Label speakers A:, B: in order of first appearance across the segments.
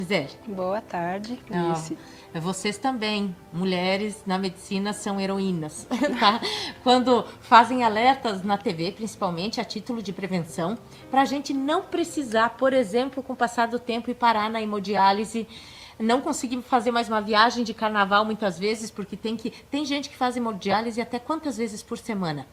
A: Zé.
B: Boa tarde, Alice.
A: Vocês também, mulheres na medicina, são heroínas, tá? Quando fazem alertas na TV, principalmente a título de prevenção, para a gente não precisar, por exemplo, com o passar do tempo, ir parar na hemodiálise, não conseguir fazer mais uma viagem de carnaval muitas vezes, porque tem gente que faz hemodiálise até quantas vezes por semana?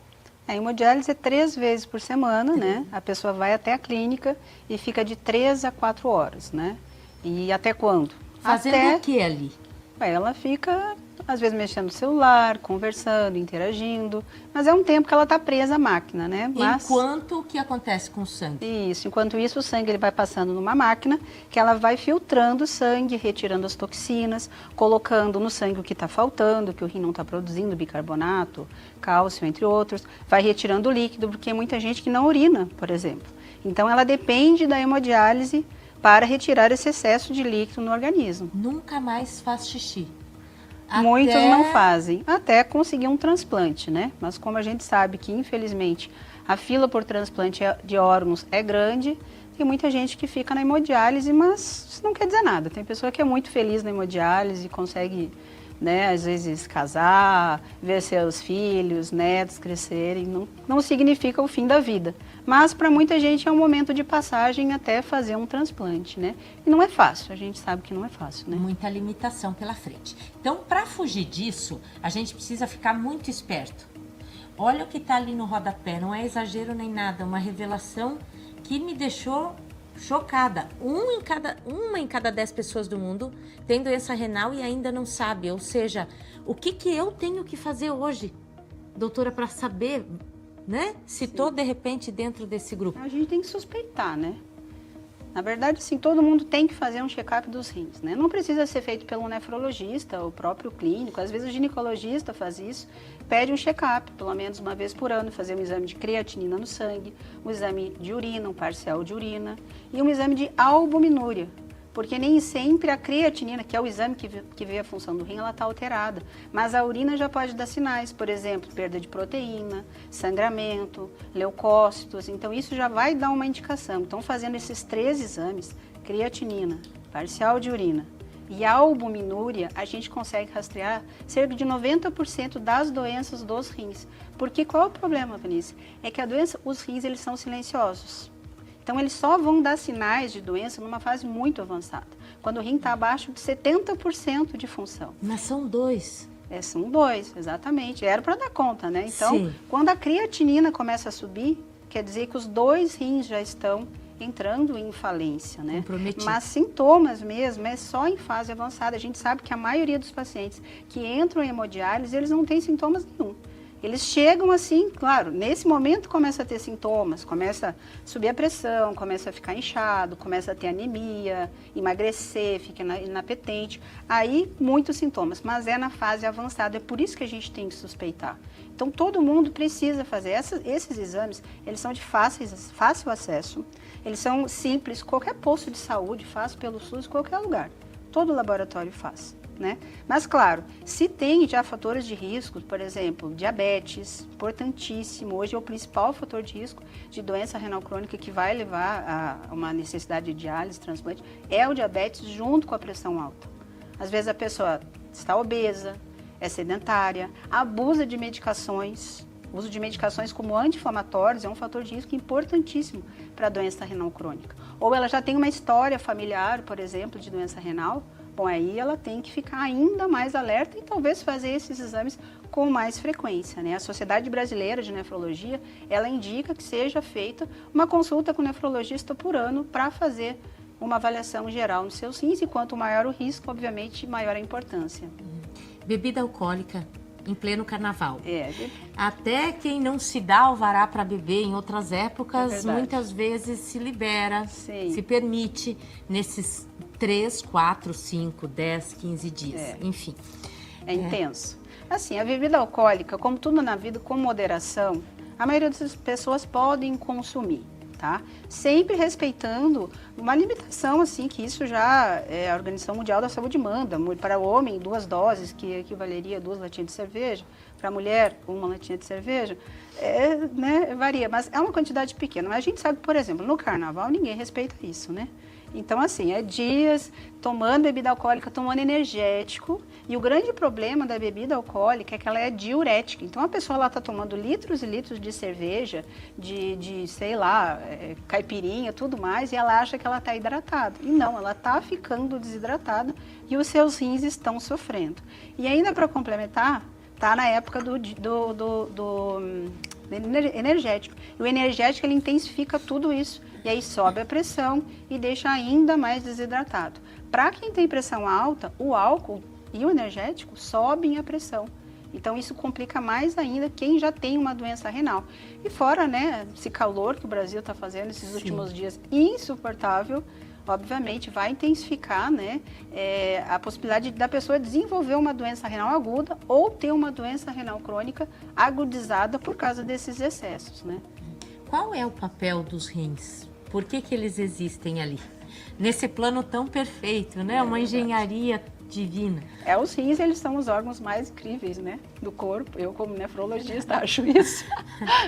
B: A hemodiálise é 3 vezes por semana, né? A pessoa vai até a clínica e fica de 3 a 4 horas, né? E até quando?
A: Fazendo o que ali?
B: Ela fica, às vezes, mexendo no celular, conversando, interagindo, mas é um tempo que ela está presa à máquina, né?
A: Enquanto o que acontece com o sangue?
B: Isso, enquanto isso o sangue ele vai passando numa máquina que ela vai filtrando o sangue, retirando as toxinas, colocando no sangue o que está faltando, que o rim não está produzindo, bicarbonato, cálcio, entre outros, vai retirando o líquido, porque muita gente que não urina, por exemplo. Então ela depende da hemodiálise para retirar esse excesso de líquido no organismo.
A: Nunca mais faz xixi.
B: Muitos não fazem, até conseguir um transplante, né? Mas como a gente sabe que, infelizmente, a fila por transplante de órgãos é grande, tem muita gente que fica na hemodiálise, mas isso não quer dizer nada. Tem pessoa que é muito feliz na hemodiálise, consegue, né, às vezes casar, ver seus filhos, netos crescerem, não significa o fim da vida. Mas para muita gente é um momento de passagem até fazer um transplante, né? E não é fácil, a gente sabe que não é fácil, né?
A: Muita limitação pela frente. Então, para fugir disso, a gente precisa ficar muito esperto. Olha o que está ali no rodapé, não é exagero nem nada, uma revelação que me deixou chocada. Uma em cada 10 pessoas do mundo tem doença renal e ainda não sabe. Ou seja, o que eu tenho que fazer hoje, doutora, para saber, né? Se estou, de repente, dentro desse grupo.
B: A gente tem que suspeitar, né? Na verdade, sim, todo mundo tem que fazer um check-up dos rins, né? Não precisa ser feito pelo nefrologista, o próprio clínico. Às vezes o ginecologista faz isso, pede um check-up, pelo menos uma vez por ano, fazer um exame de creatinina no sangue, um exame de urina, um parcial de urina e um exame de albuminúria. Porque nem sempre a creatinina, que é o exame que vê a função do rim, ela está alterada. Mas a urina já pode dar sinais, por exemplo, perda de proteína, sangramento, leucócitos. Então isso já vai dar uma indicação. Então fazendo esses 3 exames, creatinina, parcial de urina e albuminúria, a gente consegue rastrear cerca de 90% das doenças dos rins. Porque qual é o problema, Vanessa? É que os rins eles são silenciosos. Então, eles só vão dar sinais de doença numa fase muito avançada, quando o rim está abaixo de 70% de função.
A: Mas são 2.
B: São 2, exatamente. Era para dar conta, né? Então,
A: sim,
B: quando a creatinina começa a subir, quer dizer que os 2 rins já estão entrando em falência, né? Mas sintomas mesmo é só em fase avançada. A gente sabe que a maioria dos pacientes que entram em hemodiálise, eles não têm sintomas nenhum. Eles chegam assim, claro, nesse momento começa a ter sintomas, começa a subir a pressão, começa a ficar inchado, começa a ter anemia, emagrecer, fica inapetente, aí muitos sintomas, mas é na fase avançada, é por isso que a gente tem que suspeitar. Então todo mundo precisa fazer, esses exames, eles são de fácil acesso, eles são simples, qualquer posto de saúde faz pelo SUS, qualquer lugar, todo laboratório faz. Né? Mas claro, se tem já fatores de risco, por exemplo, diabetes, importantíssimo, hoje é o principal fator de risco de doença renal crônica que vai levar a uma necessidade de diálise, transplante, é o diabetes junto com a pressão alta. Às vezes a pessoa está obesa, é sedentária, abusa de medicações, o uso de medicações como anti-inflamatórios é um fator de risco importantíssimo para a doença renal crônica. Ou ela já tem uma história familiar, por exemplo, de doença renal, bom, aí ela tem que ficar ainda mais alerta e talvez fazer esses exames com mais frequência, né? A Sociedade Brasileira de Nefrologia, ela indica que seja feita uma consulta com o nefrologista por ano para fazer uma avaliação geral nos seus rins e quanto maior o risco, obviamente, maior a importância.
A: Bebida alcoólica em pleno carnaval. Até quem não se dá alvará para beber em outras épocas, muitas vezes se libera, se permite nesses 3, 4, 5, 10, 15 dias, enfim.
B: É intenso. Assim, a bebida alcoólica, como tudo na vida, com moderação, a maioria das pessoas podem consumir, tá? Sempre respeitando uma limitação, assim, que isso já a Organização Mundial da Saúde manda. Para o homem, 2 doses, que equivaleria a 2 latinhas de cerveja. Para a mulher, 1 latinha de cerveja. Né, varia, mas é uma quantidade pequena. Mas a gente sabe, por exemplo, no carnaval ninguém respeita isso, né? Então, assim, é dias tomando bebida alcoólica, tomando energético. E o grande problema da bebida alcoólica é que ela é diurética. Então, a pessoa está tomando litros e litros de cerveja, sei lá, caipirinha, tudo mais, e ela acha que ela está hidratada. E não, ela está ficando desidratada e os seus rins estão sofrendo. E ainda para complementar, está na época do energético. E o energético, ele intensifica tudo isso. E aí sobe a pressão e deixa ainda mais desidratado. Para quem tem pressão alta, o álcool e o energético sobem a pressão. Então isso complica mais ainda quem já tem uma doença renal. E fora, né, esse calor que o Brasil está fazendo esses últimos dias, insuportável, obviamente vai intensificar, né, a possibilidade da pessoa desenvolver uma doença renal aguda ou ter uma doença renal crônica agudizada por causa desses excessos, né?
A: Qual é o papel dos rins? Por que eles existem ali? Nesse plano tão perfeito, né? Uma engenharia divina.
B: Os rins, eles são os órgãos mais incríveis, né, do corpo. Eu, como nefrologista, acho isso.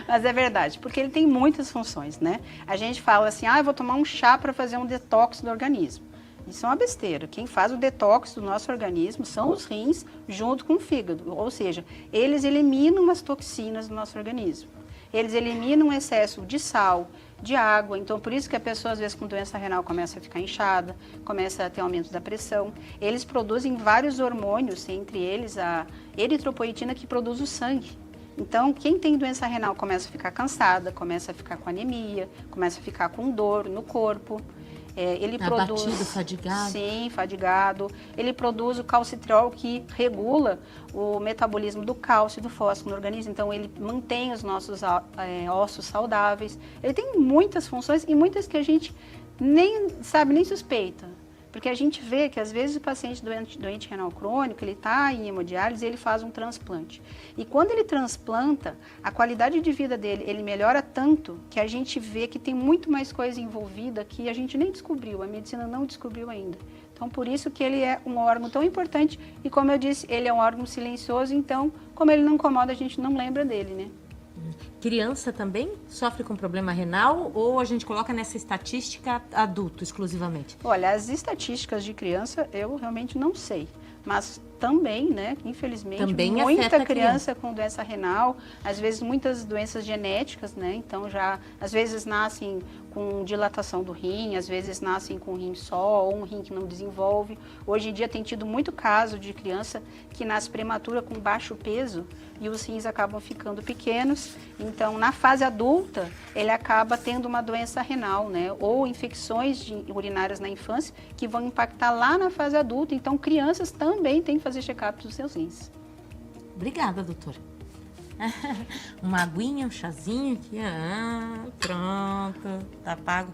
B: Mas é verdade, porque ele tem muitas funções, né? A gente fala assim, eu vou tomar um chá para fazer um detox do organismo. Isso é uma besteira. Quem faz o detox do nosso organismo são os rins junto com o fígado. Ou seja, eles eliminam as toxinas do nosso organismo. Eles eliminam o excesso de sal, de água. Então, por isso que a pessoa, às vezes, com doença renal, começa a ficar inchada, começa a ter aumento da pressão. Eles produzem vários hormônios, entre eles a eritropoetina, que produz o sangue. Então, quem tem doença renal começa a ficar cansada, começa a ficar com anemia, começa a ficar com dor no corpo. Ele produz...
A: Abatido, fadigado.
B: Sim, fadigado. Ele produz o calcitriol, que regula o metabolismo do cálcio e do fósforo no organismo. Então, ele mantém os nossos ossos saudáveis. Ele tem muitas funções e muitas que a gente nem sabe, nem suspeita. Porque a gente vê que, às vezes, o paciente doente renal crônico, ele está em hemodiálise e ele faz um transplante. E quando ele transplanta, a qualidade de vida dele, ele melhora tanto que a gente vê que tem muito mais coisa envolvida que a gente nem descobriu, a medicina não descobriu ainda. Então, por isso que ele é um órgão tão importante e, como eu disse, ele é um órgão silencioso, então, como ele não incomoda, a gente não lembra dele, né?
A: Criança também sofre com problema renal ou a gente coloca nessa estatística adulto exclusivamente?
B: Olha, as estatísticas de criança eu realmente não sei, mas também, né, infelizmente,
A: também
B: muita criança com doença renal, às vezes muitas doenças genéticas, né, então já, às vezes nascem com dilatação do rim, às vezes nascem com um rim só ou um rim que não desenvolve. Hoje em dia tem tido muito caso de criança que nasce prematura com baixo peso e os rins acabam ficando pequenos, então na fase adulta ele acaba tendo uma doença renal, né, ou infecções urinárias na infância que vão impactar lá na fase adulta, então crianças também têm que fazer check-up dos seus rins.
A: Obrigada, doutora. Uma aguinha, um chazinho aqui, pronto, tá pago.